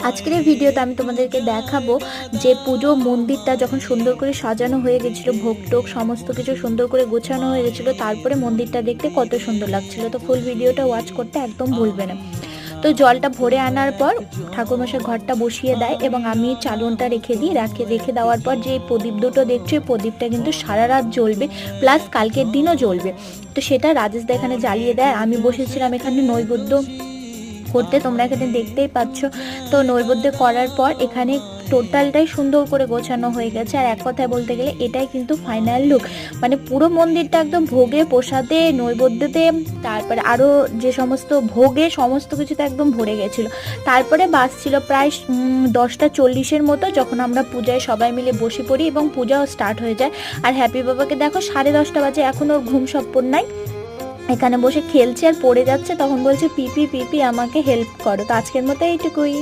আজকের এই ভিডিওতে আমি তোমাদেরকে দেখাবো যে পুজো মন্দিরটা যখন সুন্দর করে সাজানো হয়ে গেছিলো, ভোগ টোগ সমস্ত কিছু সুন্দর করে গোছানো হয়ে গেছিলো, তারপরে মন্দিরটা দেখতে কত সুন্দর লাগছিল। তো ফুল ভিডিওটা ওয়াচ করতে একদম ভুলবে না। তো জলটা ভরে আনার পর ঠাকুরমশাই ঘরটা বসিয়ে দেয় এবং আমি চালনটা রেখে দেওয়ার পর যে প্রদীপ দুটো দেখছো, প্রদীপটা কিন্তু সারা রাত জ্বলবে, প্লাস কালকের দিনও জ্বলবে। তো সেটা রাজেশদা এখানে জ্বালিয়ে দেয়। আমি বসেছিলাম এখানে নৈবেদ্য করতে, তোমরা এখানে দেখতেই পাচ্ছ। তো নৈবেদ্য করার পর এখানে টোটালটাই সুন্দর করে গোছানো হয়ে গেছে। আর এক কথায় বলতে গেলে এটাই কিন্তু ফাইনাল লুক, মানে পুরো মন্দিরটা একদম ভোগে, প্রসাদে, নৈবেদ্যতে, তারপরে আরও যে সমস্ত ভোগে সমস্ত কিছুতে একদম ভরে গেছিলো। তারপরে বাজছিল প্রায় 10টা 40-এর মতো, যখন আমরা পূজায় সবাই মিলে বসে পড়ি এবং পূজাও স্টার্ট হয়ে যায়। আর হ্যাপি বাবাকে দেখো 10:30 বাজে, এখন ওর ঘুম স্বপ্ন নাই, এখানে বসে খেলছে আর পড়ে যাচ্ছে। তখন বলছে পিপি পিপি আমাকে হেল্প করো। তো আজকের মতো এইটুকুই।